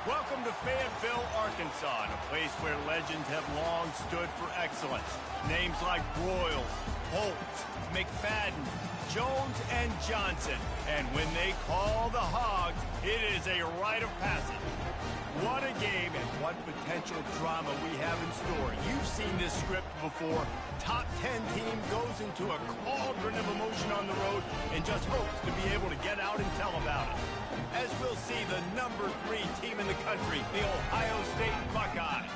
Welcome to Fayetteville, Arkansas, a place where legends have long stood for excellence. Names like Broyles, Holtz, McFadden, Jones, and Johnson. And when they call the Hogs, it is a rite of passage. What a game and what potential drama we have in store. You've seen this script before. Top 10 team goes into a cauldron of emotion on the road and just hopes to be able to get out and tell about it. As we'll see the number 3 team in the country, the Ohio State Buckeyes,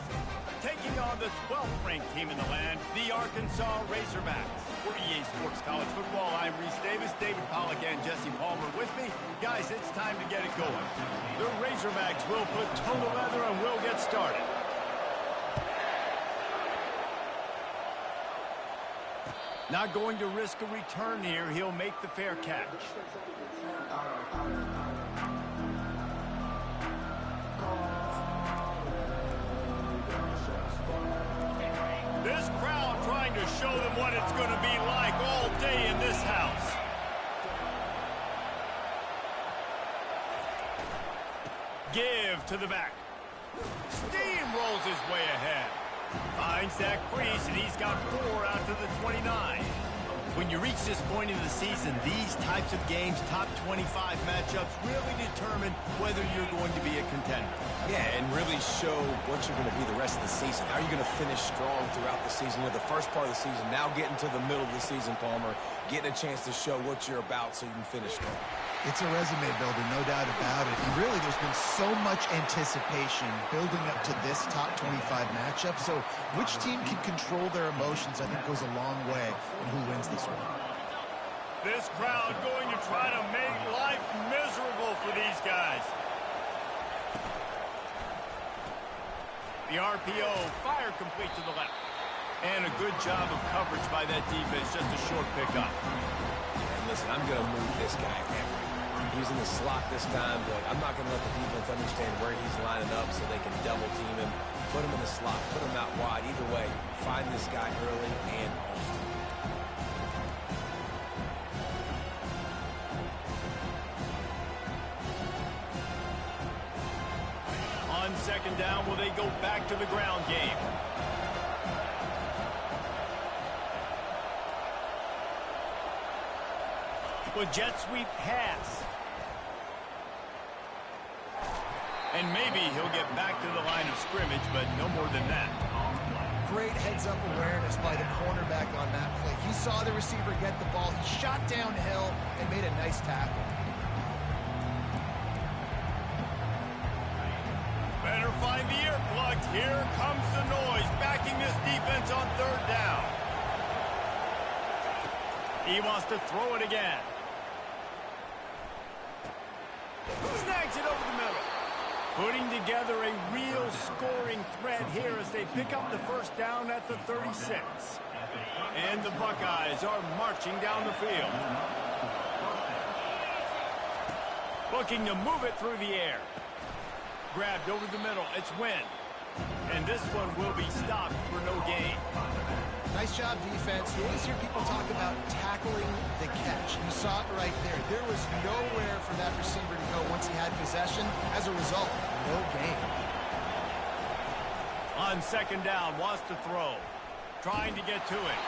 taking on the 12th ranked team in the land, the Arkansas Razorbacks. For EA Sports College Football, I'm Reese Davis, David Pollack, and Jesse Palmer with me. Guys, it's time to get it going. The Razorbacks will put toe to leather and we'll get started. Not going to risk a return here. He'll make the fair catch. This crowd trying to show them what it's going to be like all day in this house. Give to the back. Steamrolls his way ahead. Finds that crease, and he's got 4 out to the 29. When you reach this point in the season, these types of games, top 25 matchups, really determine whether you're going to be a contender. Yeah, and really show what you're going to be the rest of the season. How are you going to finish strong throughout the season? You know, the first part of the season, now getting to the middle of the season, Palmer, getting a chance to show what you're about so you can finish strong. It's a resume builder, no doubt about it. And really, there's been so much anticipation building up to this top 25 matchup. So which team can control their emotions, I think, goes a long way in who wins this one. This crowd going to try to make life miserable for these guys. The RPO, fire complete to the left. And a good job of coverage by that defense, just a short pickup. And listen, I'm going to move this guy everywhere. He's in the slot this time, but I'm not going to let the defense understand where he's lining up so they can double team him, put him in the slot, put him out wide. Either way, find this guy early and often. On second down, will they go back to the ground game? With jet sweep pass. And maybe he'll get back to the line of scrimmage, but no more than that. Great heads-up awareness by the cornerback on that play. He saw the receiver get the ball. He shot downhill and made a nice tackle. Better find the earplugs. Here comes the noise, backing this defense on third down. He wants to throw it again. Snags it over the middle. Putting together a real scoring threat here as they pick up the first down at the 36. And the Buckeyes are marching down the field. Looking to move it through the air. Grabbed over the middle. It's Wynn. And this one will be stopped for no gain. Nice job, defense. You always hear people talk about tackling the catch. You saw it right there. There was nowhere for that receiver to go once he had possession. As a result, no gain. On second down, wants to throw. Trying to get to it.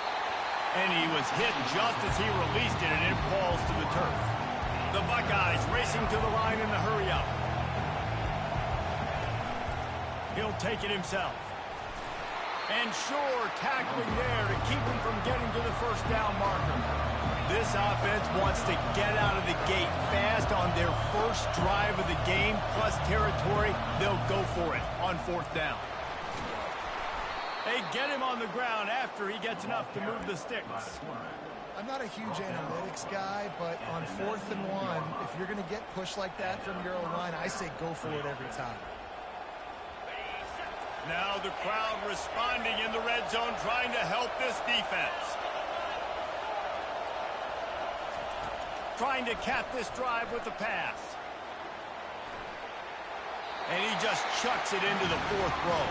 And he was hit just as he released it, and it falls to the turf. The Buckeyes racing to the line in the hurry-up. He'll take it himself. And sure, tackling there to keep him from getting to the first down marker. This offense wants to get out of the gate fast on their first drive of the game, plus territory. They'll go for it on fourth down. They get him on the ground after he gets enough to move the sticks. I'm not a huge analytics guy, but on 4th and 1, if you're going to get pushed like that from your own line, I say go for it every time. Now the crowd responding in the red zone, trying to help this defense. Trying to cap this drive with the pass. And he just chucks it into the 4th row.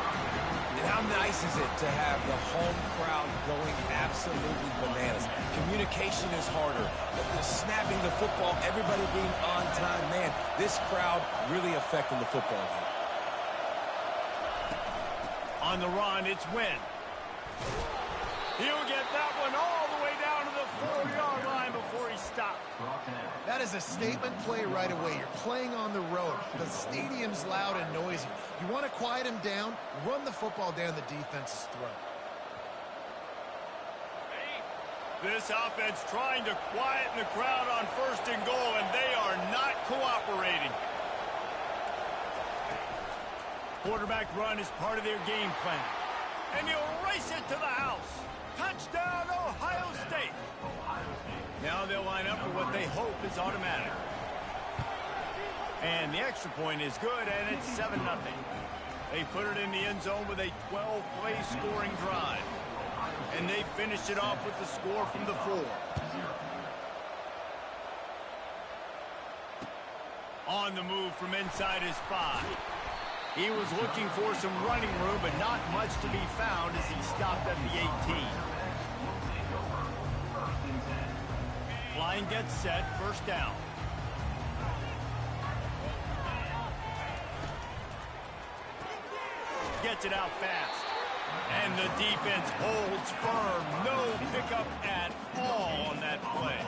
And how nice is it to have the home crowd going absolutely bananas? Communication is harder, but the snapping the football, everybody being on time, man, this crowd really affecting the football game. On the run, it's Wynn. He'll get that one all the way down to the 4-yard line before he stopped. That is a statement play right away. You're playing on the road. The stadium's loud and noisy. You want to quiet him down, run the football down the defense's throat. This offense trying to quieten the crowd on 1st and goal, and they are not cooperating. Quarterback run is part of their game plan. And he'll race it to the house. Touchdown, Ohio State. Now they'll line up for what they hope is automatic. And the extra point is good, and it's 7-0. They put it in the end zone with a 12-play scoring drive. And they finished it off with the score from the 4. On the move from inside his 5. He was looking for some running room, but not much to be found as he stopped at the 18. Line gets set, 1st down. Gets it out fast. And the defense holds firm. No pickup at all on that play.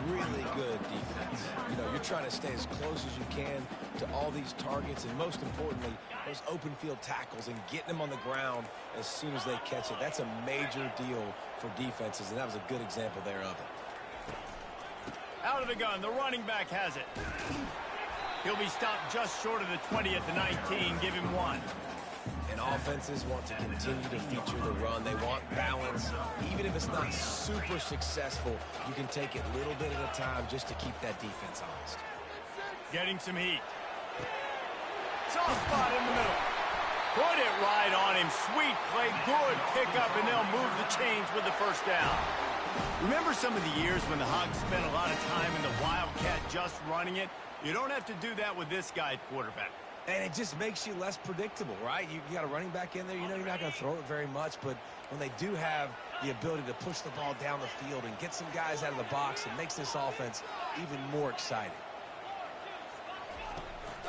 Really good defense. You know, you're trying to stay as close as you can to all these targets, and most importantly, those open field tackles and getting them on the ground as soon as they catch it. That's a major deal for defenses, and that was a good example there of it. Out of the gun, the running back has it. He'll be stopped just short of the 20 at the 19. Give him 1. And offenses want to continue to feature the run. They want balance. Even if it's not super successful, you can take it a little bit at a time just to keep that defense honest. Getting some heat. Soft spot in the middle. Put it right on him. Sweet play. Good pickup, and they'll move the chains with the 1st down. Remember some of the years when the Hogs spent a lot of time in the Wildcat just running it? You don't have to do that with this guy at quarterback. And it just makes you less predictable, right? You got a running back in there. You know you're not going to throw it very much, but when they do have the ability to push the ball down the field and get some guys out of the box, it makes this offense even more exciting.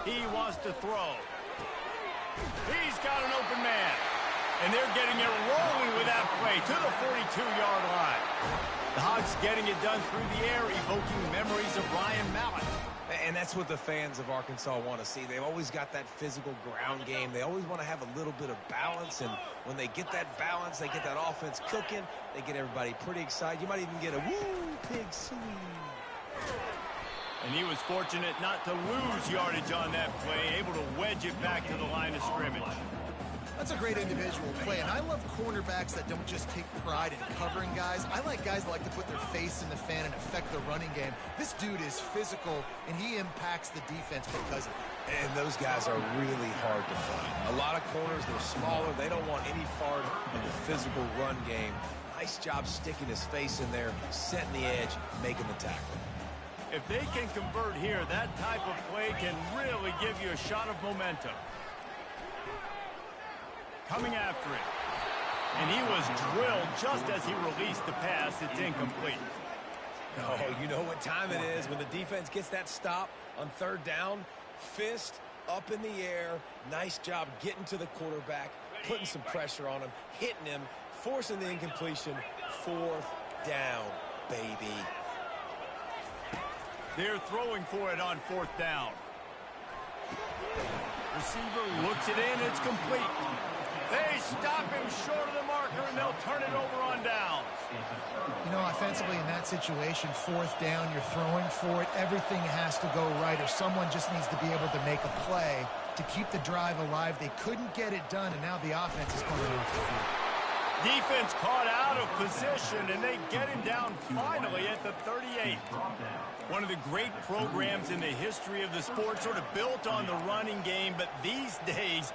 He wants to throw. He's got an open man. And they're getting it rolling with that play to the 42-yard line. The Hogs getting it done through the air, evoking memories of Ryan Mallett. And that's what the fans of Arkansas want to see. They've always got that physical ground game. They always want to have a little bit of balance. And when they get that balance, they get that offense cooking, they get everybody pretty excited. You might even get a woo, pig swing. And he was fortunate not to lose yardage on that play, able to wedge it back to the line of scrimmage. That's a great individual play, and I love cornerbacks that don't just take pride in covering guys. I like guys that like to put their face in the fan and affect the running game. This dude is physical, and he impacts the defense because of it. And those guys are really hard to find. A lot of corners, they're smaller. They don't want any part of the physical run game. Nice job sticking his face in there, setting the edge, making the tackle. If they can convert here, that type of play can really give you a shot of momentum. Coming after it. And he was drilled just as he released the pass. It's incomplete. Oh, you know what time it is when the defense gets that stop on 3rd down. Fist up in the air. Nice job getting to the quarterback, putting some pressure on him, hitting him, forcing the incompletion. 4th down, baby. They're throwing for it on 4th down. Receiver looks it in. It's complete. They stop him short of the marker, and they'll turn it over on downs. You know, offensively in that situation, 4th down, you're throwing for it. Everything has to go right, or someone just needs to be able to make a play to keep the drive alive. They couldn't get it done, and now the offense is coming off the field. Defense caught out of position, and they get him down finally at the 38. One of the great programs in the history of the sport, sort of built on the running game, but these days,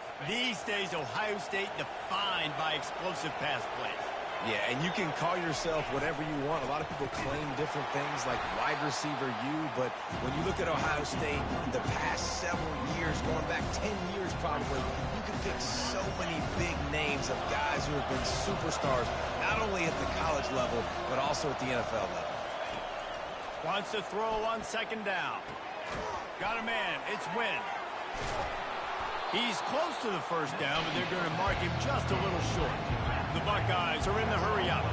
Ohio State defined by explosive pass plays. Yeah, and you can call yourself whatever you want. A lot of people claim different things like wide receiver U, but when you look at Ohio State, the past several years, going back 10 years probably, you can pick so many big names of guys who have been superstars, not only at the college level, but also at the NFL level. Wants to throw on 2nd down. Got a man. It's Wynn. He's close to the first down, but they're going to mark him just a little short. The Buckeyes are in the hurry up.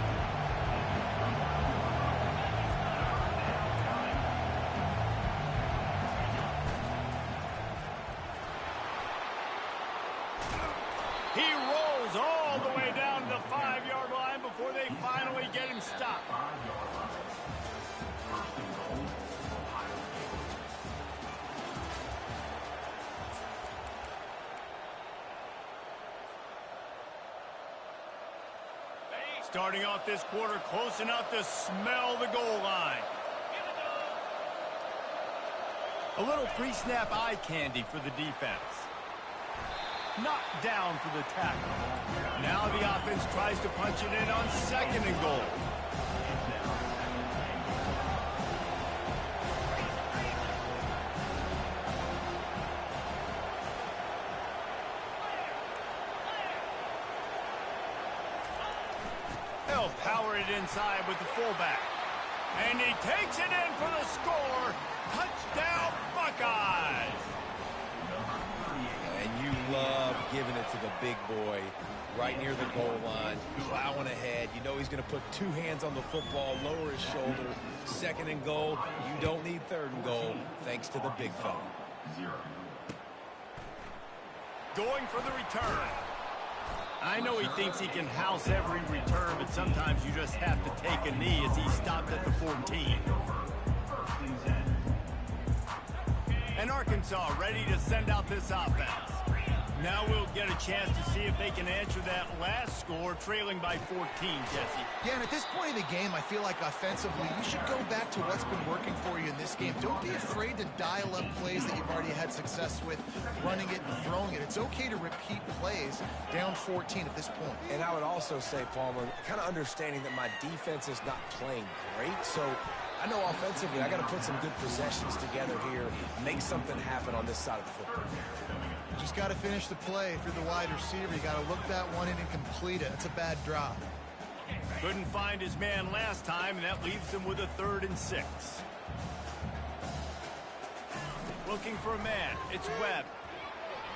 He rolls all the way down to the 5-yard line before they finally get him stopped. Starting off this quarter close enough to smell the goal line. A little pre-snap eye candy for the defense. Knocked down for the tackle. Now the offense tries to punch it in on 2nd and goal. They'll power it inside with the fullback. And he takes it in for the score. Touchdown, Buckeyes! And you love giving it to the big boy right near the goal line, plowing ahead. You know he's going to put 2 hands on the football, lower his shoulder. 2nd and goal. You don't need 3rd and goal, thanks to the big fella. Going for the return. I know he thinks he can house every return, but sometimes you just have to take a knee as he stopped at the 14. And Arkansas ready to send out this offense. Now we'll get a chance to see if they can answer that last score, trailing by 14, Jesse. Yeah, and at this point in the game, I feel like offensively, you should go back to what's been working for you in this game. Don't be afraid to dial up plays that you've already had success with, running it and throwing it. It's okay to repeat plays down 14 at this point. And I would also say, Palmer, kind of understanding that my defense is not playing great, so I know offensively I got to put some good possessions together here, make something happen on this side of the football. Just got to finish the play. If you're the wide receiver, you got to look that one in and complete it. It's a bad drop. Couldn't find his man last time, and that leaves him with a 3rd and 6. Looking for a man. It's Webb.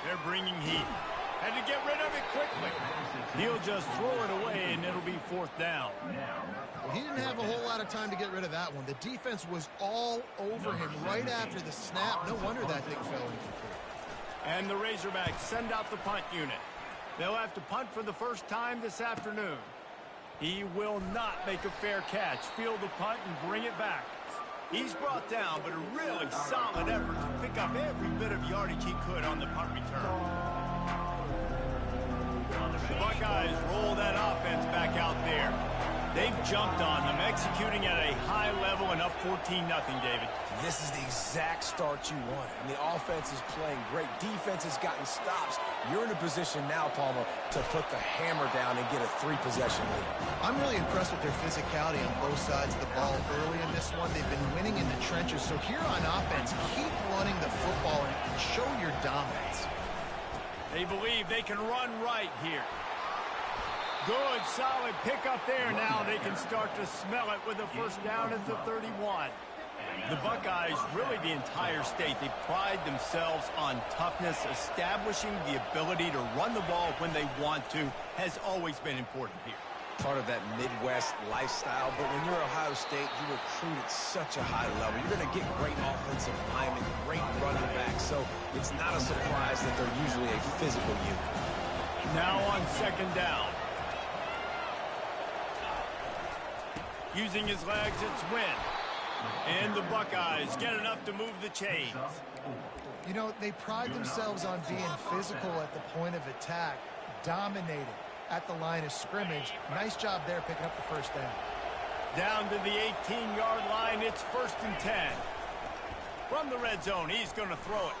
They're bringing heat. Had to get rid of it quickly. He'll just throw it away, and it'll be 4th down. Well, he didn't have a whole lot of time to get rid of that one. The defense was all over him right after the snap. No wonder that thing fell incomplete. And the Razorbacks send out the punt unit. They'll have to punt for the first time this afternoon. He will not make a fair catch, field the punt, and bring it back. He's brought down, but a really solid effort to pick up every bit of yardage he could on the punt return. The Buckeyes roll that offense back out there. They've jumped on them, executing at a high level and up 14-0, David. This is the exact start you wanted. And the offense is playing great. Defense has gotten stops. You're in a position now, Palmer, to put the hammer down and get a 3-possession lead. I'm really impressed with their physicality on both sides of the ball early in this one. They've been winning in the trenches. So here on offense, keep running the football and show your dominance. They believe they can run right here. Good, solid pickup there. Now they can start to smell it with a first down at the 31. The Buckeyes, really the entire state, they pride themselves on toughness. Establishing the ability to run the ball when they want to has always been important here. Part of that Midwest lifestyle, but when you're Ohio State, you recruit at such a high level. You're going to get great offensive linemen, great running backs, so it's not a surprise that they're usually a physical unit. Now on 2nd down. Using his legs, it's Wynn. And the Buckeyes get enough to move the chains. You know, they pride themselves on being physical at the point of attack, dominating at the line of scrimmage. Nice job there picking up the first down. Down to the 18-yard line, it's 1st and 10. From the red zone, he's going to throw it.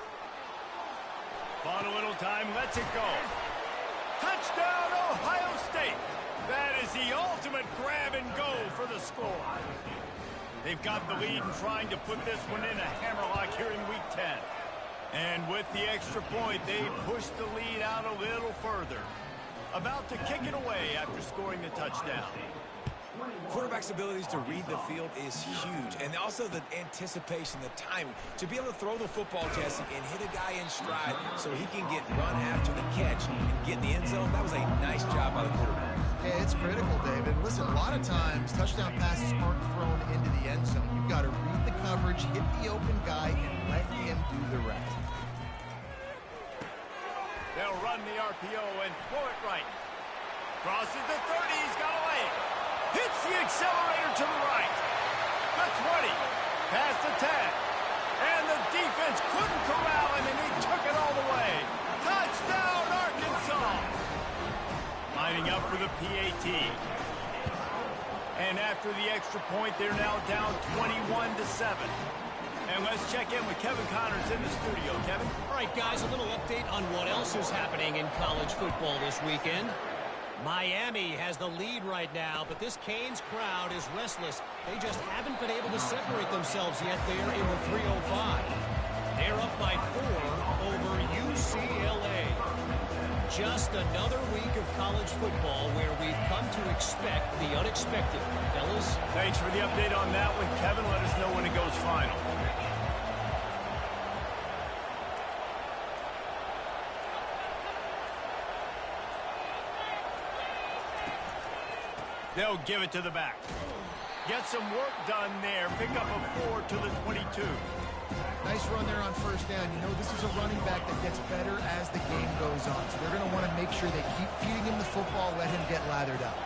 Bought a little time, lets it go. Touchdown, Ohio State! That is the ultimate grab and go for the score. They've got the lead and trying to put this one in a hammerlock here in Week 10. And with the extra point, they push the lead out a little further. About to kick it away after scoring the touchdown. Quarterback's abilities to read the field is huge, and also the anticipation, the timing. To be able to throw the football, Jesse, and hit a guy in stride so he can get run after the catch and get in the end zone, that was a nice job by the quarterback. Yeah, it's critical, David. Listen, a lot of times, touchdown passes aren't thrown into the end zone. You've got to read the coverage, hit the open guy, and let him do the rest. They'll run the RPO and throw it right. Crosses the 30, he's got away. Hits the accelerator to the right. The 20, past the 10. And the defense couldn't corral him, and he took it all the way. Touchdown, Arkansas! Lining up for the PAT. And after the extra point, they're now down 21-7. And let's check in with Kevin Connors in the studio. Kevin? All right, guys, a little update on what else is happening in college football this weekend. Miami has the lead right now, but this Canes crowd is restless. They just haven't been able to separate themselves yet there in the 305. They're up by 4 over UCLA. Just another week of college football where we've come to expect the unexpected. Fellas? Thanks for the update on that one, Kevin. Let us know when it goes final. They'll give it to the back. Get some work done there. Pick up a 4 to the 22. Nice run there on first down. You know, this is a running back that gets better as the game goes on. So they're going to want to make sure they keep feeding him the football, let him get lathered up.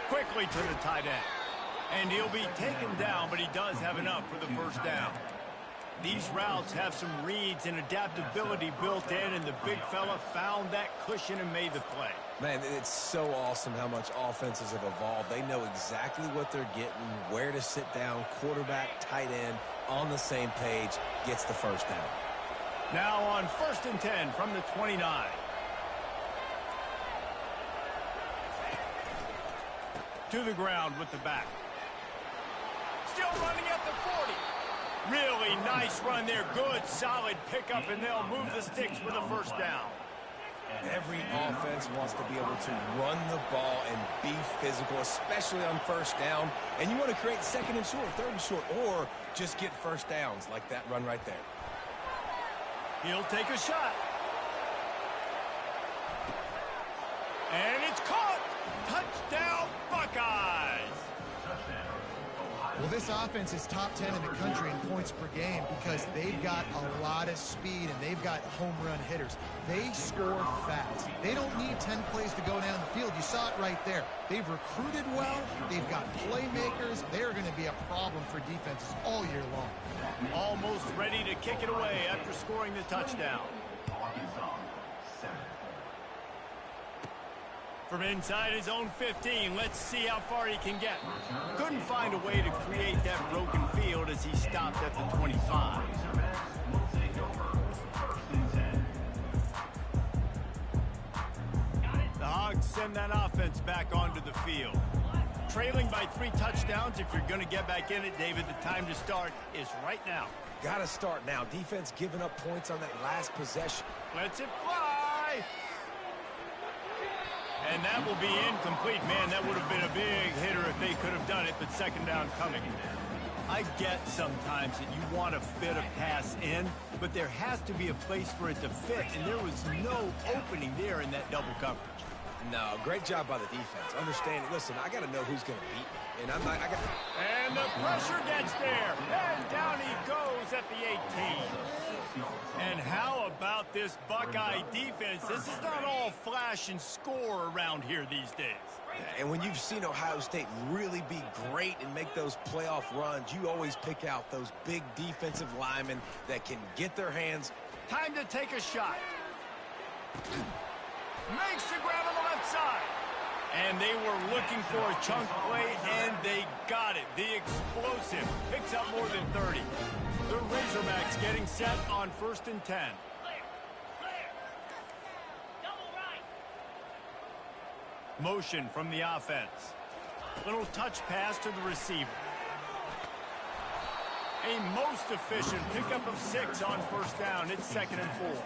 Quickly to the tight end. And he'll be taken down, but he does have enough for the first down. These routes have some reads and adaptability built in, and the big fella found that cushion and made the play. Man, it's so awesome how much offenses have evolved. They know exactly what they're getting, where to sit down, quarterback, tight end, on the same page, gets the first down. Now on 1st and 10 from the 29. To the ground with the back. Still running at the 40. Really nice run there. Good, solid pickup, and they'll move the sticks for the first down. Every offense wants to be able to run the ball and be physical, especially on first down. And you want to create 2nd and short, 3rd and short, or just get first downs like that run right there. He'll take a shot. And it's caught. Touchdown, Buckeyes. Well, this offense is top 10 in the country in points per game because they've got a lot of speed and they've got home run hitters. They score fast. They don't need 10 plays to go down the field. You saw it right there. They've recruited well. They've got playmakers. They're going to be a problem for defenses all year long. Almost ready to kick it away after scoring the touchdown. From inside his own 15, let's see how far he can get. Couldn't find a way to create that broken field as he stopped at the 25. The Hogs send that offense back onto the field. Trailing by 3 touchdowns, if you're going to get back in it, David, the time to start is right now. Got to start now. Defense giving up points on that last possession. Lets it fly. And that will be incomplete. Man, that would have been a big hitter if they could have done it, but 2nd down coming. I get sometimes that you want to fit a pass in, but there has to be a place for it to fit, and there was no opening there in that double coverage. No, great job by the defense. Understanding, listen, I got to know who's going to beat me. And And the pressure gets there. And down he goes at the 18. And how about this Buckeye defense? This is not all flash and score around here these days. And when you've seen Ohio State really be great and make those playoff runs, you always pick out those big defensive linemen that can get their hands. Time to take a shot. Makes the grab on the left side. And they were looking for a chunk play, and they got it. The explosive picks up more than 30. The Razorbacks getting set on 1st and 10. Motion from the offense. Little touch pass to the receiver. A most efficient pickup of 6 on first down. It's 2nd and 4.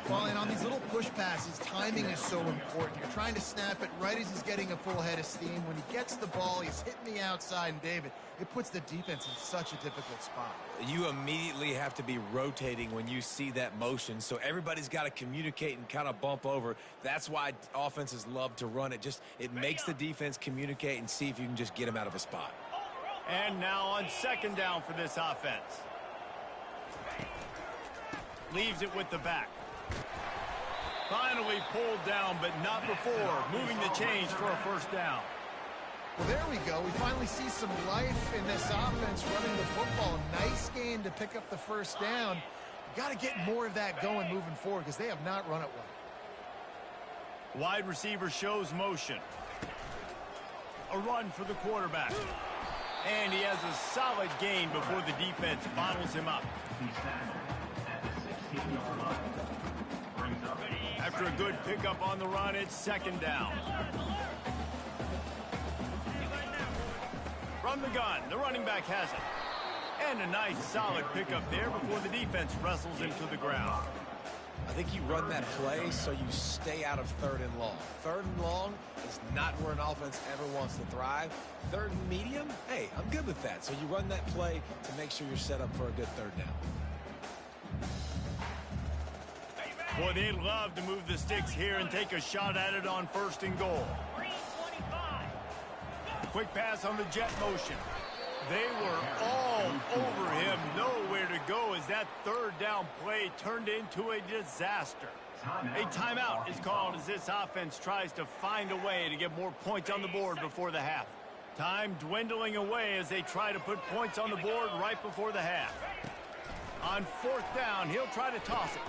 Well, and on these little push passes, timing is so important. You're trying to snap it right as he's getting a full head of steam. When he gets the ball, he's hitting the outside, and David, it puts the defense in such a difficult spot. You immediately have to be rotating when you see that motion, so everybody's got to communicate and kind of bump over. That's why offenses love to run it. It makes the defense communicate and see if you can just get him out of a spot. And now on 2nd down for this offense. Leaves it with the back. Finally pulled down, but not before. Moving the chains for a first down. Well, there we go. We finally see some life in this offense running the football. Nice gain to pick up the first down. You got to get more of that going moving forward because they have not run it well. Wide receiver shows motion. A run for the quarterback. And he has a solid gain before the defense bottles him up. After a good pickup on the run, it's 2nd down. From the gun, the running back has it. And a nice solid pickup there before the defense wrestles him to the ground. I think you run that play so you stay out of 3rd and long. 3rd and long is not where an offense ever wants to thrive. 3rd and medium, hey, I'm good with that. So you run that play to make sure you're set up for a good 3rd down. Boy, they'd love to move the sticks here and take a shot at it on 1st and goal. Quick pass on the jet motion. They were all over him, nowhere to go as that 3rd down play turned into a disaster. A timeout is called as this offense tries to find a way to get more points on the board before the half. Time dwindling away as they try to put points on the board right before the half. On 4th down, he'll try to toss it.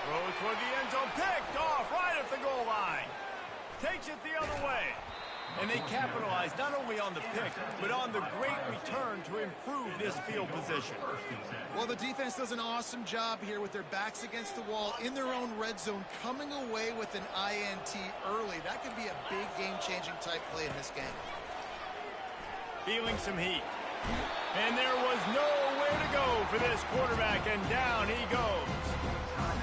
Throw it toward the end zone, picked off right at the goal line. Takes it the other way. And they capitalize not only on the pick, but on the great return to improve this field position. Well, the defense does an awesome job here with their backs against the wall in their own red zone, coming away with an INT early. That could be a big game-changing type play in this game. Feeling some heat. And there was nowhere to go for this quarterback, and down he goes.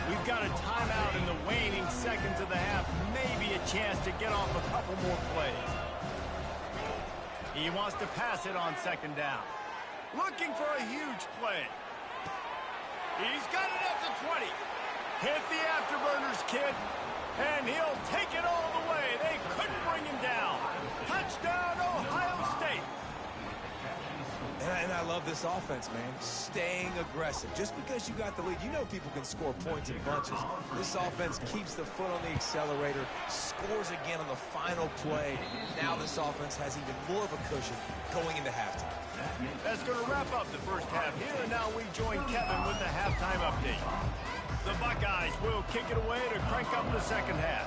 We've got a timeout in the waning seconds of the half. Maybe a chance to get off a couple more plays. He wants to pass it on 2nd down. Looking for a huge play. He's got it at the 20. Hit the afterburners, kid. And he'll take it all the way. They couldn't bring him down. Touchdown, Ohio State. And I love this offense, man. Staying aggressive. Just because you got the lead, you know people can score points in bunches. This offense keeps the foot on the accelerator, scores again on the final play. Now this offense has even more of a cushion going into halftime. That's going to wrap up the first half here, and now we join Kevin with the halftime update. The Buckeyes will kick it away to crank up the 2nd half.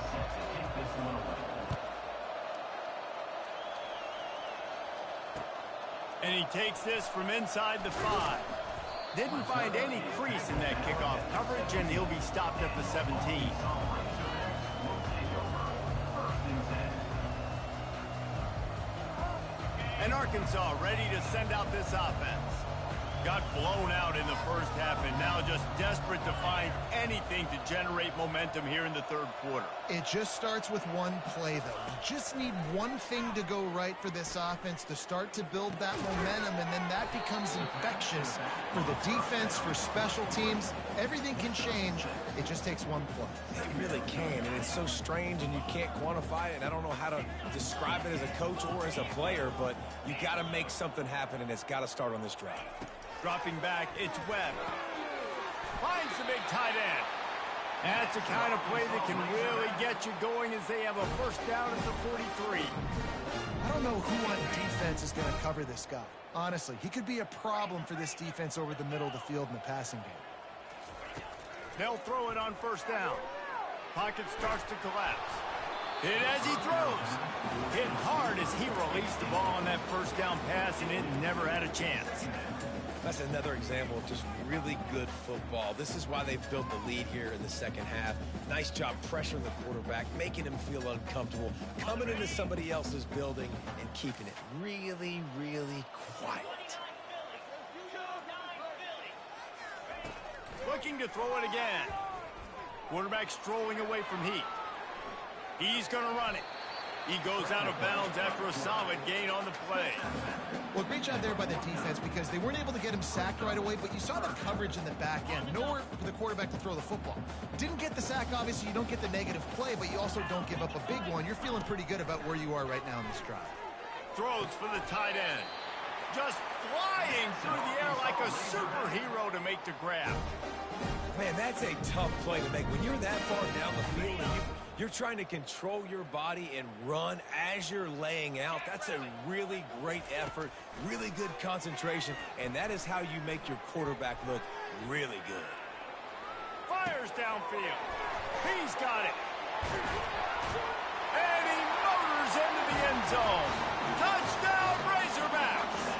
And he takes this from inside the 5. Didn't find any crease in that kickoff coverage, and he'll be stopped at the 17. And Arkansas ready to send out this offense. Got blown out in the first half and now just desperate to find anything to generate momentum here in the 3rd quarter. It just starts with one play, though. You just need one thing to go right for this offense to start to build that momentum, and then that becomes infectious for the defense, for special teams. Everything can change. It just takes one play. It really can, and it's so strange, and you can't quantify it, and I don't know how to describe it as a coach or as a player, but you got to make something happen, and it's got to start on this drive. Dropping back, it's Webb. Finds the big tight end. That's the kind of play that can really get you going as they have a first down at the 43. I don't know who on defense is going to cover this guy. Honestly, he could be a problem for this defense over the middle of the field in the passing game. They'll throw it on first down. Pocket starts to collapse. Hit as he throws. Hit hard as he released the ball on that first down pass, and it never had a chance. That's another example of just really good football. This is why they've built the lead here in the 2nd half. Nice job pressuring the quarterback, making him feel uncomfortable, coming into somebody else's building and keeping it really, really quiet. Looking to throw it again. Quarterback strolling away from heat. He's going to run it. He goes out of bounds after a solid gain on the play. Well, great job there by the defense because they weren't able to get him sacked right away, but you saw the coverage in the back end. Nowhere for the quarterback to throw the football. Didn't get the sack, obviously. You don't get the negative play, but you also don't give up a big one. You're feeling pretty good about where you are right now in this drive. Throws for the tight end. Just flying through the air like a superhero to make the grab. Man, that's a tough play to make. When you're that far down the field and you're trying to control your body and run as you're laying out, that's a really great effort, really good concentration, and that is how you make your quarterback look really good. Fires downfield. He's got it. And he motors into the end zone. Touchdown, Razorbacks!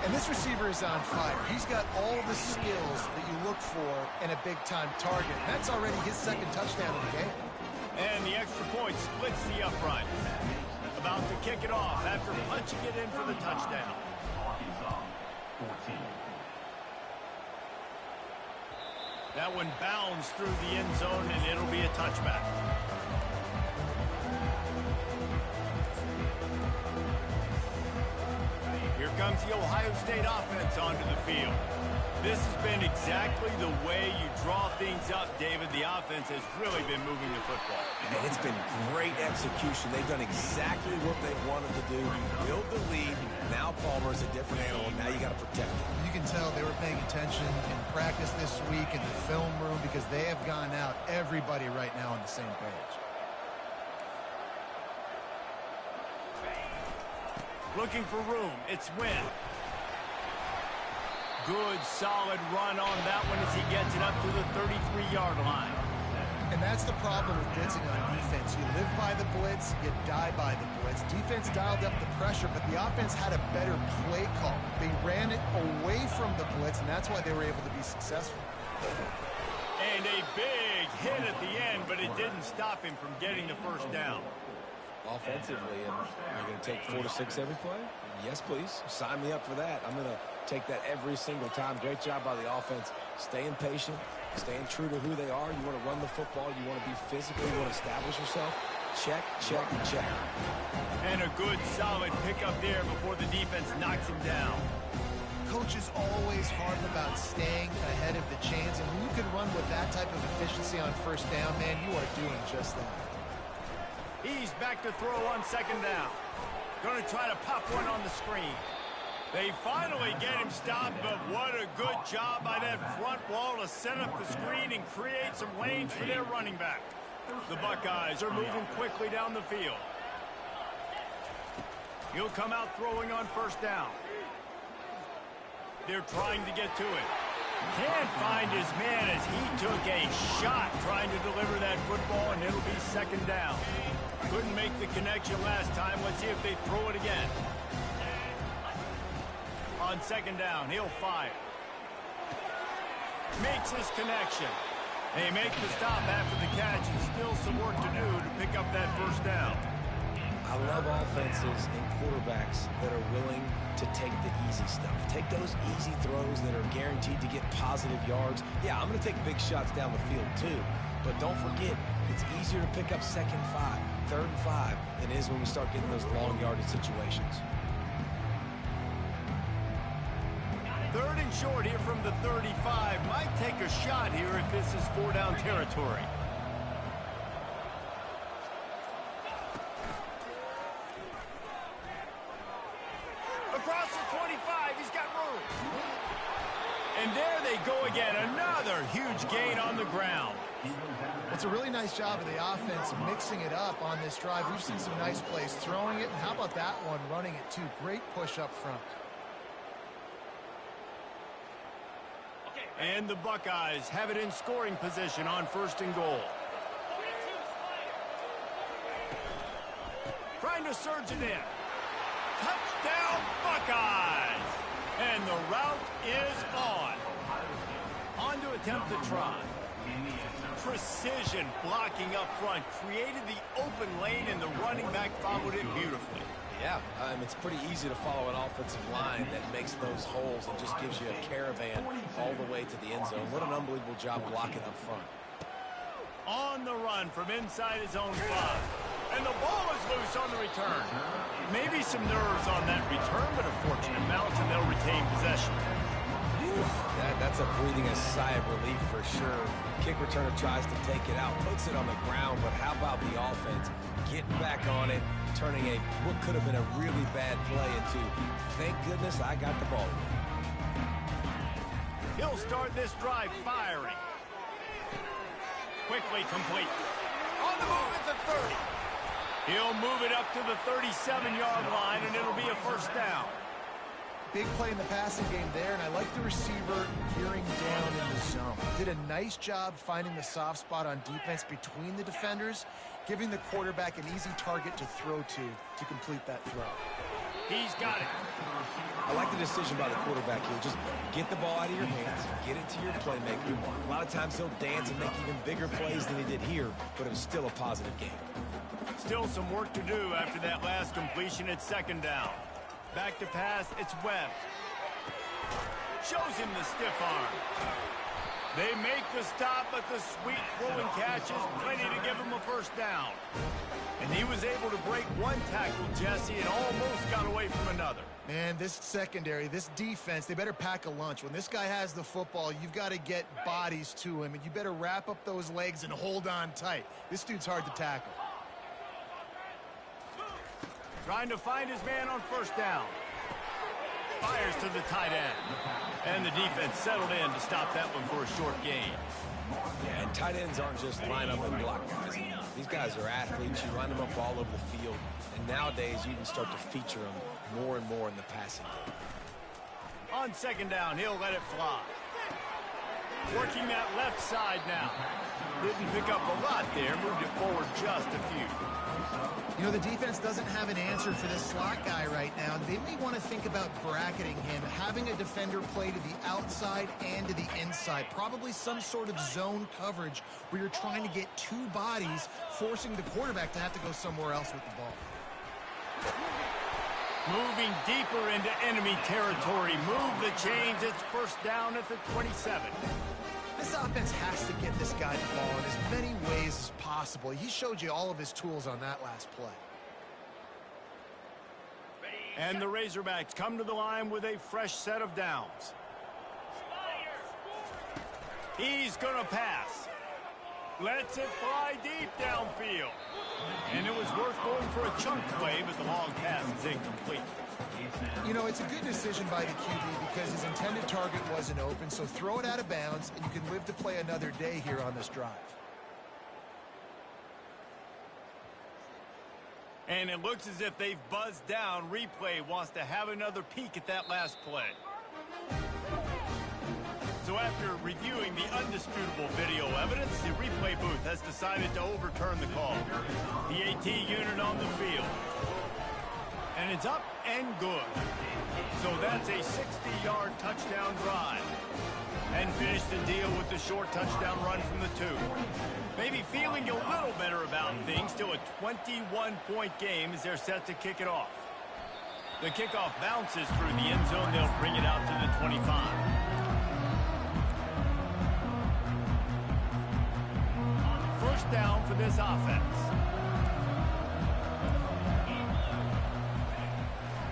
And this receiver is on fire. He's got all the skills that you look for in a big-time target. That's already his second touchdown of the game. And the extra point splits the upright. About to kick it off after punching it in for the touchdown. That one bounds through the end zone, and it'll be a touchback. Here comes the Ohio State offense onto the field. This has been exactly the way you draw things up, David. The offense has really been moving the football. And it's been great execution. They've done exactly what they wanted to do. You build the lead. Now Palmer's a different animal. Now you got to protect him. You can tell they were paying attention in practice this week in the film room because they have gone out, everybody right now on the same page. Looking for room. It's Wynn. Good, solid run on that one as he gets it up to the 33-yard line. And that's the problem with blitzing on defense. You live by the blitz, you die by the blitz. Defense dialed up the pressure, but the offense had a better play call. They ran it away from the blitz, and that's why they were able to be successful. And a big hit at the end, but it didn't stop him from getting the first down. Offensively, and you're going to take 4 to 6 every play? Yes, please. Sign me up for that. I'm going to take that every single time. Great job by the offense. Staying patient, staying true to who they are. You want to run the football. You want to be physical. You want to establish yourself. Check, check, check. And a good, solid pickup there before the defense knocks him down. Coach is always hard about staying ahead of the chains, and when you can run with that type of efficiency on first down, man, you are doing just that. He's back to throw on second down. Going to try to pop one on the screen. They finally get him stopped, but what a good job by that front wall to set up the screen and create some lanes for their running back. The Buckeyes are moving quickly down the field. He'll come out throwing on first down. They're trying to get to it. Can't find his man as he took a shot trying to deliver that football, and it'll be second down. Couldn't make the connection last time. Let's see if they throw it again. On second down, he'll fire. Makes his connection. They make the stop after the catch, and still some work to do to pick up that first down. I love offenses and quarterbacks that are willing to take the easy stuff. Take those easy throws that are guaranteed to get positive yards. Yeah, I'm going to take big shots down the field too. But don't forget, it's easier to pick up second 5, third and 5 than it is when we start getting those long yardage situations. Third and short here from the 35. Might take a shot here if this is 4-down territory. Across the 25, he's got room. And there they go again. Another huge gain on the ground. It's a really nice job of the offense mixing it up on this drive. We've seen some nice plays throwing it, and how about that one running it too? Great push up front. And the Buckeyes have it in scoring position on first and goal. Trying to surge it in. Touchdown, Buckeyes! And the route is on. On to attempt the try. precision blocking up front, created the open lane, and the running back followed it beautifully. Yeah, it's pretty easy to follow an offensive line that makes those holes and just gives you a caravan all the way to the end zone. What an unbelievable job blocking up front. On the run from inside his own 5. And the ball is loose on the return. Maybe some nerves on that return, but a fortunate bounce, and they'll retain possession. That's a breathing a sigh of relief for sure. Kick returner tries to take it out, puts it on the ground, but how about the offense getting back on it, turning what could have been a really bad play into, thank goodness I got the ball. He'll start this drive firing. Quickly complete. On the move at the 30. He'll move it up to the 37-yard line, and it'll be a first down. Big play in the passing game there, and I like the receiver gearing down in the zone. Did a nice job finding the soft spot on defense between the defenders, giving the quarterback an easy target to throw to complete that throw. He's got it. I like the decision by the quarterback here. Just get the ball out of your hands, get it to your playmaker. A lot of times he'll dance and make even bigger plays than he did here, but it was still a positive game. Still some work to do after that last completion at second down. Back to pass, it's Webb. Shows him the stiff arm. They make the stop, but the sweet rolling catch is plenty to give him a first down. And he was able to break one tackle, Jesse, and almost got away from another. Man, this secondary, this defense, they better pack a lunch. When this guy has the football, you've got to get bodies to him, and you better wrap up those legs and hold on tight. This dude's hard to tackle. Trying to find his man on first down. Fires to the tight end. And the defense settled in to stop that one for a short gain. Yeah, and tight ends aren't just line up and block guys. These guys are athletes. You line them up all over the field. And nowadays, you can start to feature them more and more in the passing game. On second down, he'll let it fly. Working that left side now. Didn't pick up a lot there. Moved it forward just a few. You know, the defense doesn't have an answer for this slot guy right now. They may want to think about bracketing him, having a defender play to the outside and to the inside. Probably some sort of zone coverage where you're trying to get two bodies, forcing the quarterback to have to go somewhere else with the ball. Moving deeper into enemy territory. Move the chains. It's first down at the 27. This offense has to get this guy the ball in as many ways as possible. He showed you all of his tools on that last play. And the Razorbacks come to the line with a fresh set of downs. He's going to pass. Lets it fly deep downfield. And it was worth going for a chunk play, but the long pass is incomplete. You know, it's a good decision by the QB because his intended target wasn't open, so throw it out of bounds, and you can live to play another day here on this drive. And it looks as if they've buzzed down. Replay wants to have another peek at that last play. So after reviewing the undisputable video evidence, the replay booth has decided to overturn the call. The AT unit on the field. And it's up and good. So that's a 60-yard touchdown drive. And finish the deal with the short touchdown run from the 2. Maybe feeling a little better about things. Still a 21-point game as they're set to kick it off. The kickoff bounces through the end zone. They'll bring it out to the 25. First down for this offense.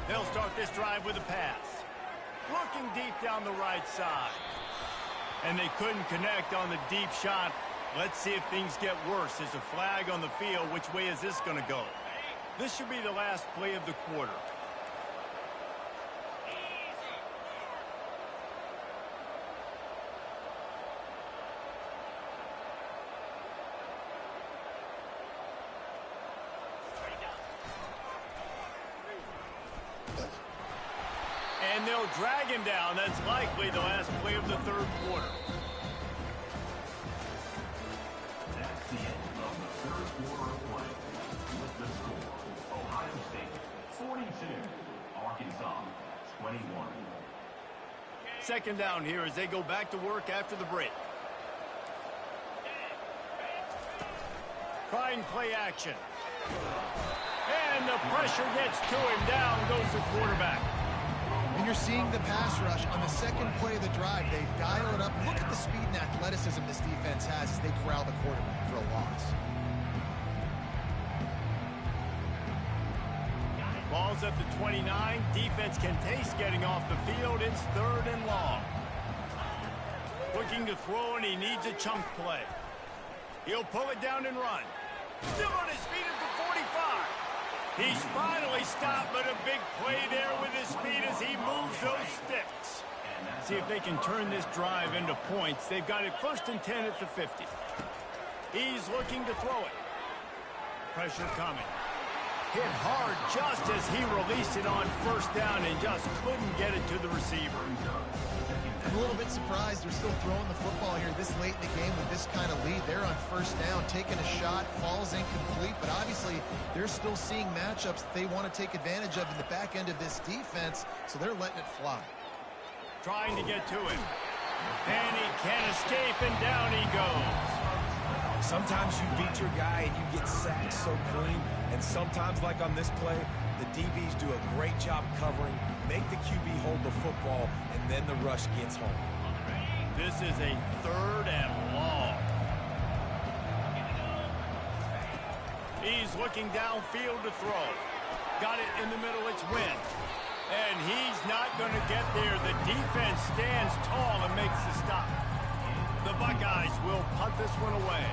They'll start this drive with a pass. Looking deep down the right side. And they couldn't connect on the deep shot. Let's see if things get worse. There's a flag on the field. Which way is this going to go? This should be the last play of the quarter. And they'll drag him down. That's likely the last play of the third quarter. That's the end of the third quarter of play. With the score, Ohio State 42, Arkansas 21. Second down here as they go back to work after the break. Try and play action. And the pressure gets to him. Down goes the quarterback. And you're seeing the pass rush on the second play of the drive. They dial it up. Look at the speed and athleticism this defense has as they corral the quarterback for a loss. Ball's at the 29. Defense can taste getting off the field. It's 3rd and long. Looking to throw, and he needs a chunk play. He'll pull it down and run. Still on his feet at the 45. He's finally stopped, but a big play there with his speed as he moves those sticks. See if they can turn this drive into points. They've got it 1st and 10 at the 50. He's looking to throw it. Pressure coming. Hit hard just as he released it on 1st down and just couldn't get it to the receiver. I'm a little bit surprised they're still throwing the football here this late in the game with this kind of lead. They're on 1st down, taking a shot, falls incomplete, but obviously they're still seeing matchups that they want to take advantage of in the back end of this defense, so they're letting it fly. Trying to get to him. And he can't escape, and down he goes. Sometimes you beat your guy and you get sacked so clean, and sometimes, like on this play, the DBs do a great job covering, make the QB hold the football, and then the rush gets home. This is a 3rd and long. He's looking downfield to throw. Got it in the middle, it's Wynn. And he's not going to get there. The defense stands tall and makes the stop. The Buckeyes will punt this one away.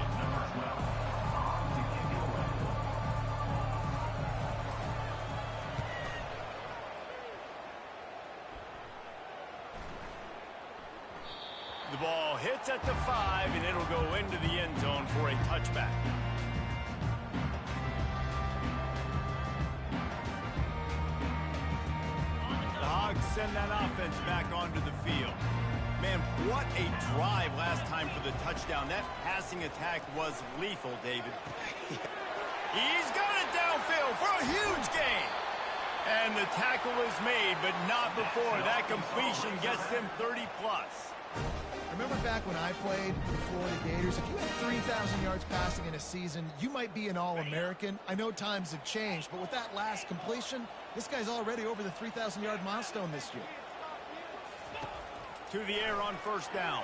The ball hits at the 5, and it'll go into the end zone for a touchback. The Hogs send that offense back onto the field. Man, what a drive last time for the touchdown. That passing attack was lethal, David. He's got it downfield for a huge gain. And the tackle is made, but not before. That completion gets them 30-plus. Remember back when I played for the Florida Gators, if you had 3,000 yards passing in a season, you might be an All-American. I know times have changed, but with that last completion, this guy's already over the 3,000-yard milestone this year. To the air on 1st down.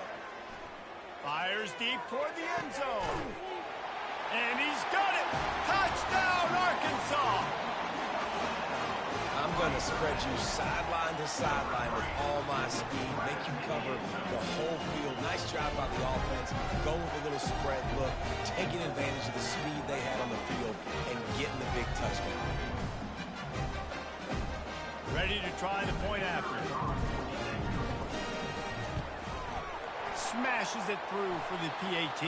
Fires deep toward the end zone. And he's got it! Touchdown, Arkansas! I'm going to spread you sideline to sideline with all my speed, make you cover the whole field. Nice job by the offense, going with a little spread look, taking advantage of the speed they had on the field, and getting the big touchdown. Ready to try the point after. Smashes it through for the PAT.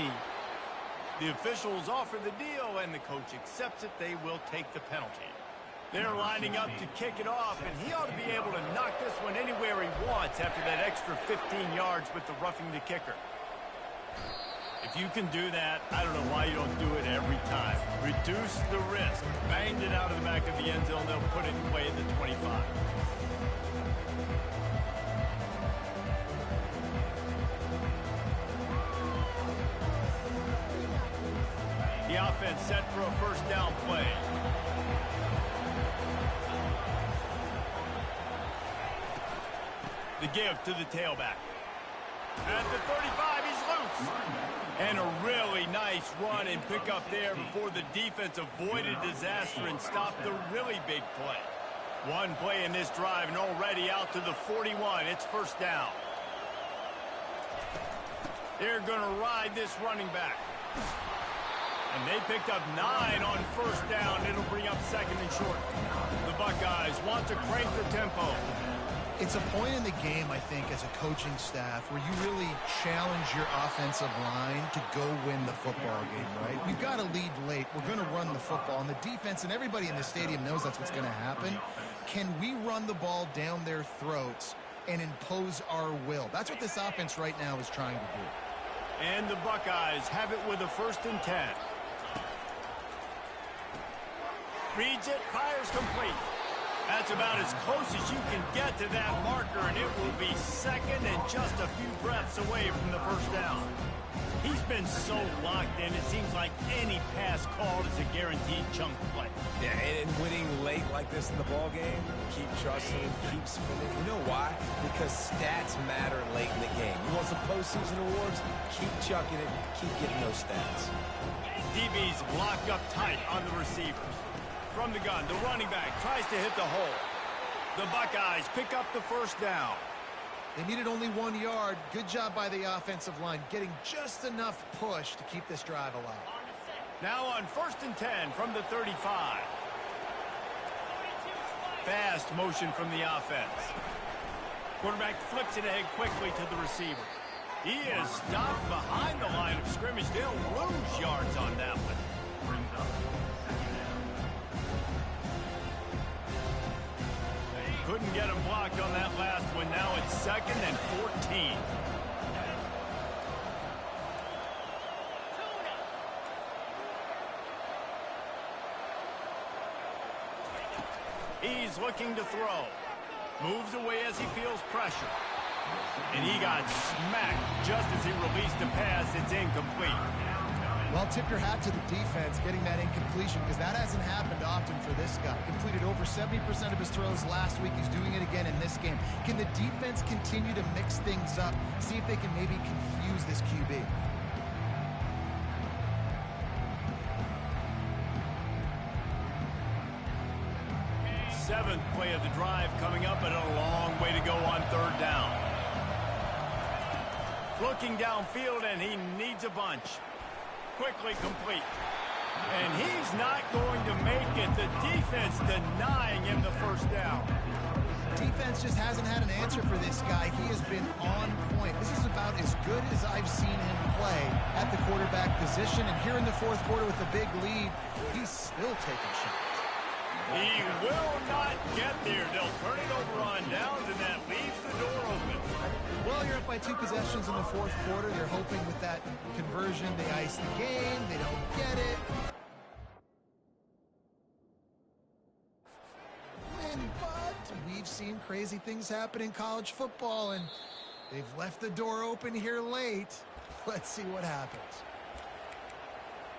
The officials offer the deal, and the coach accepts it. They will take the penalty. They're lining up to kick it off, and he ought to be able to knock this one anywhere he wants after that extra 15 yards with the roughing the kicker. If you can do that, I don't know why you don't do it every time. Reduce the risk. Banged it out of the back of the end zone. They'll put it away at the 25. The offense set for a 1st down play. The give to the tailback. At the 35, he's loose. And a really nice run and pick up there before the defense avoided disaster and stopped the really big play. One play in this drive and already out to the 41. It's 1st down. They're going to ride this running back. And they picked up 9 on 1st down. It'll bring up 2nd and short. The Buckeyes want to crank the tempo. It's a point in the game, I think, as a coaching staff where you really challenge your offensive line to go win the football game, right? We've got to lead late. We're going to run the football. And the defense and everybody in the stadium knows that's what's going to happen. Can we run the ball down their throats and impose our will? That's what this offense right now is trying to do. And the Buckeyes have it with a 1st and 10. Reads it, fires complete. That's about as close as you can get to that marker, and it will be second and just a few breaths away from the first down. He's been so locked in, it seems like any pass called is a guaranteed chunk play. Yeah, and winning late like this in the ball game, keep trusting, keep spinning. You know why? Because stats matter late in the game. You want some postseason awards? Keep chucking it, keep getting those stats. DB's locked up tight on the receivers. From the gun, the running back tries to hit the hole. The Buckeyes pick up the first down. They needed only 1 yard. Good job by the offensive line, getting just enough push to keep this drive alive. Now on 1st and 10 from the 35. Fast motion from the offense. Quarterback flips it ahead quickly to the receiver. He is stopped behind the line of scrimmage. They'll lose yards on that one. Couldn't get him blocked on that last one. Now it's 2nd and 14. He's looking to throw. Moves away as he feels pressure. And he got smacked just as he released the pass. It's incomplete. Well, tip your hat to the defense getting that incompletion, because that hasn't happened often for this guy. Completed over 70% of his throws last week. He's doing it again in this game. Can the defense continue to mix things up, see if they can maybe confuse this QB? Seventh play of the drive coming up, and a long way to go on 3rd down. Looking downfield, and he needs a bunch. Quickly complete. And he's not going to make it. The defense denying him the first down. Defense just hasn't had an answer for this guy. He has been on point. This is about as good as I've seen him play at the quarterback position. And here in the 4th quarter with a big lead, he's still taking shots. He will not get there. They'll turn it over on downs, and that leaves the door open. Well, you're up by 2 possessions in the 4th quarter. You're hoping with that conversion they ice the game. They don't get it. But we've seen crazy things happen in college football, and they've left the door open here late. Let's see what happens.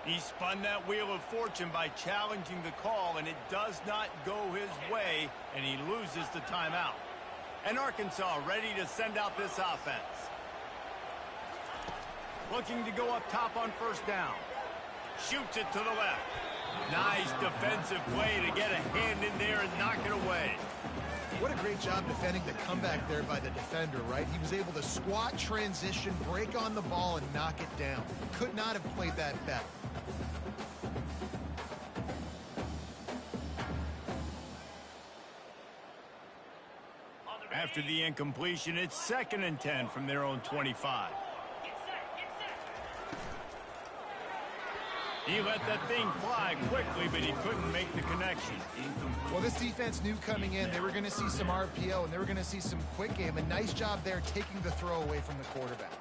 He spun that wheel of fortune by challenging the call, and it does not go his way, and he loses the timeout. And Arkansas ready to send out this offense. Looking to go up top on 1st down. Shoots it to the left. Nice defensive play to get a hand in there and knock it away. What a great job defending the comeback there by the defender, right? He was able to squat, transition, break on the ball, and knock it down. Could not have played that better. After the incompletion, it's 2nd and 10 from their own 25. He let that thing fly quickly, but he couldn't make the connection. Well, this defense knew coming in they were going to see some RPO, and they were going to see some quick game. A nice job there taking the throw away from the quarterback.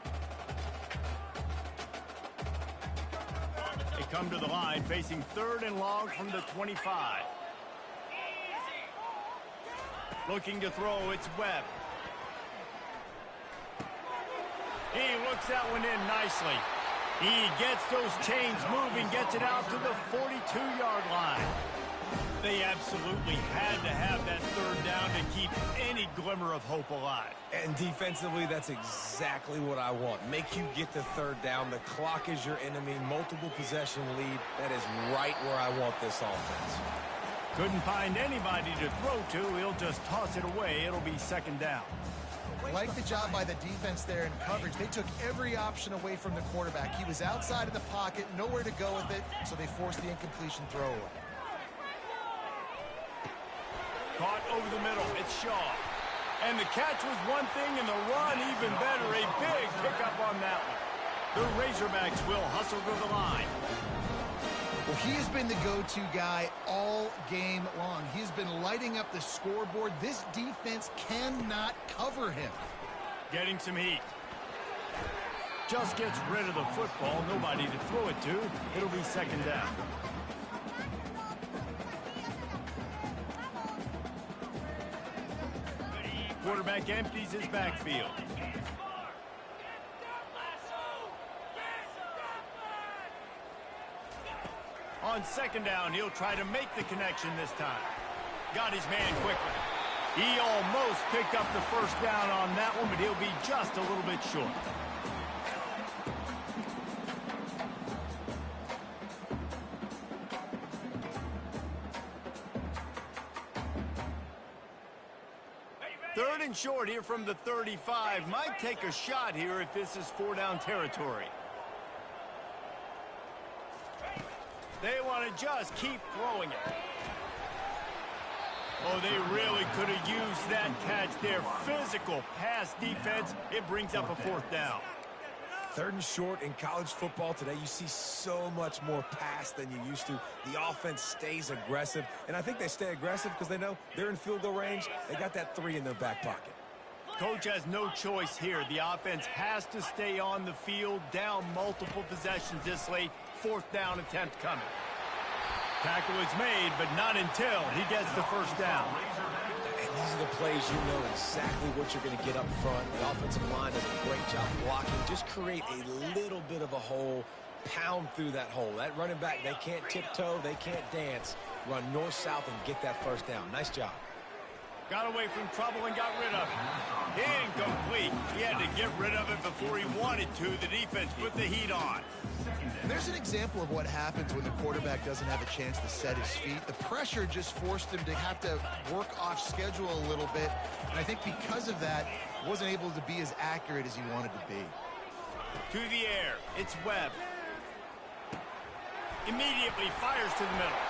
They come to the line, facing 3rd and long from the 25. Looking to throw, it's Webb. He looks that one in nicely. He gets those chains moving, gets it out to the 42-yard line. They absolutely had to have that 3rd down to keep any glimmer of hope alive. And defensively, that's exactly what I want. Make you get the 3rd down. The clock is your enemy. Multiple possession lead. That is right where I want this offense. Couldn't find anybody to throw to. He'll just toss it away. It'll be 2nd down. Like the job by the defense there in coverage. They took every option away from the quarterback. He was outside of the pocket, nowhere to go with it, so they forced the incompletion throw away. Caught over the middle. It's Shaw. And the catch was one thing, and the run even better. A big pickup on that one. The Razorbacks will hustle to the line. Well, he has been the go-to guy all game long. He's been lighting up the scoreboard. This defense cannot cover him. Getting some heat. Just gets rid of the football. Nobody to throw it to. It'll be 2nd down. quarterback empties his backfield. On second down, he'll try to make the connection this time. Got his man quickly. He almost picked up the first down on that one, but he'll be just a little bit short. Third and short here from the 35. Might take a shot here if this is 4-down territory. They want to just keep throwing it. Oh, they really could have used that catch there. Physical pass defense. It brings up a 4th down. Third and short in college football today, you see so much more pass than you used to. The offense stays aggressive, and I think they stay aggressive because they know they're in field goal range. They got that 3 in their back pocket. Coach has no choice here. The offense has to stay on the field, down multiple possessions this late. 4th down attempt coming. Tackle is made, but not until he gets the first down. And these are the plays you know exactly what you're going to get up front. The offensive line does a great job blocking. Just create a little bit of a hole, pound through that hole. That running back, they can't tiptoe, they can't dance. Run north-south and get that first down. Nice job. Got away from trouble and got rid of it. Incomplete. He had to get rid of it before he wanted to. The defense put the heat on. There's an example of what happens when the quarterback doesn't have a chance to set his feet. The pressure just forced him to have to work off schedule a little bit. And I think because of that, wasn't able to be as accurate as he wanted to be. To the air. It's Webb. Immediately fires to the middle.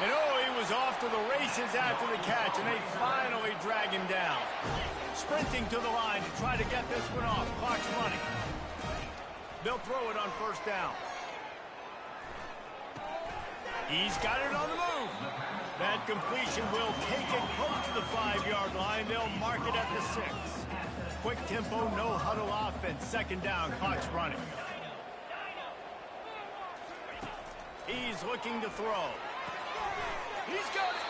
And oh, he was off to the races after the catch, and they finally drag him down. Sprinting to the line to try to get this one off. Clock's running. They'll throw it on first down. He's got it on the move. That completion will take it close to the 5-yard line. They'll mark it at the 6. Quick tempo, no huddle offense. Second down, clock's running. He's looking to throw. He's got it.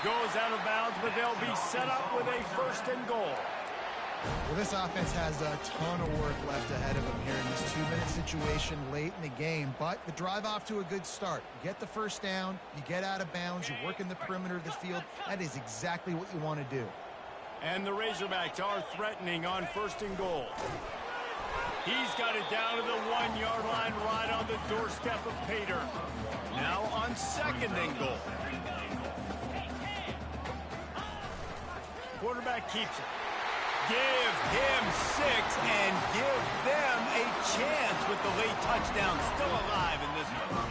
Goes out of bounds, but they'll be set up with a 1st and goal. Well, this offense has a ton of work left ahead of them here in this 2-minute situation late in the game, but the drive off to a good start. You get the first down, you get out of bounds, you work in the perimeter of the field. That is exactly what you want to do. And the Razorbacks are threatening on 1st and goal. He's got it down to the 1-yard line right on the doorstep of Pater. Now on 2nd and goal. Quarterback keeps it. Give him 6 and give them a chance with the late touchdown. Still alive in this one.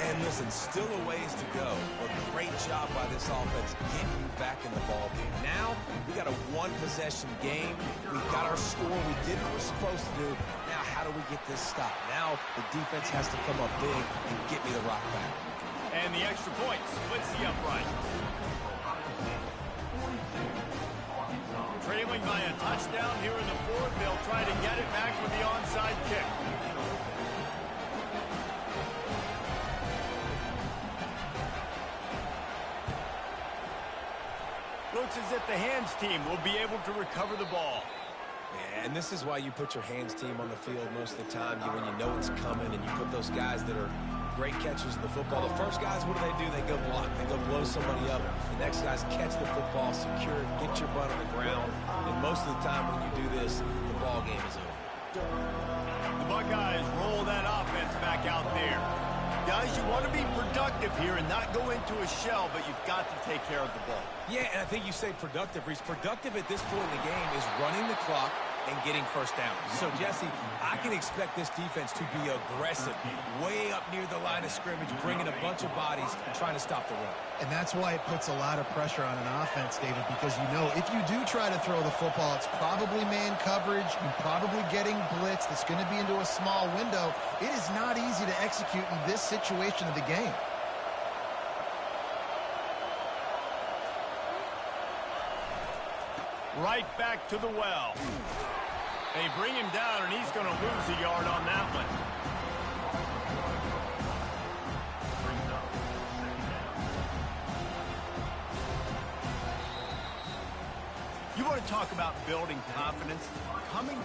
And listen, still a ways to go. A great job by this offense getting you back in the ball game. Now, we got a 1-possession game. We got our score. We did what we're supposed to do. Now, how do we get this stopped? Now, the defense has to come up big and get me the rock back. And the extra point splits the upright. Trailing by a touchdown here in the 4th. They'll try to get it back with the onside kick. Looks as if the hands team will be able to recover the ball. And this is why you put your hands team on the field most of the time, when you know it's coming, and you put those guys that are great catchers of the football. The first guys, what do? They go block. They go blow somebody up. The next guys catch the football, secure it, get your butt on the ground. And most of the time when you do this, the ball game is over. The Buckeyes roll that offense back out there. Guys, you want to be productive here and not go into a shell, but you've got to take care of the ball. Yeah, and I think you say productive, Reese. Productive at this point in the game is running the clock and getting first down. So, Jesse, I can expect this defense to be aggressive, way up near the line of scrimmage, bringing a bunch of bodies and trying to stop the run. And that's why it puts a lot of pressure on an offense, David, because you know if you do try to throw the football, it's probably man coverage, you're probably getting blitz, that's going to be into a small window. It is not easy to execute in this situation of the game. Right back to the well. They bring him down, and he's going to lose a yard on that one. You want talk about building confidence, coming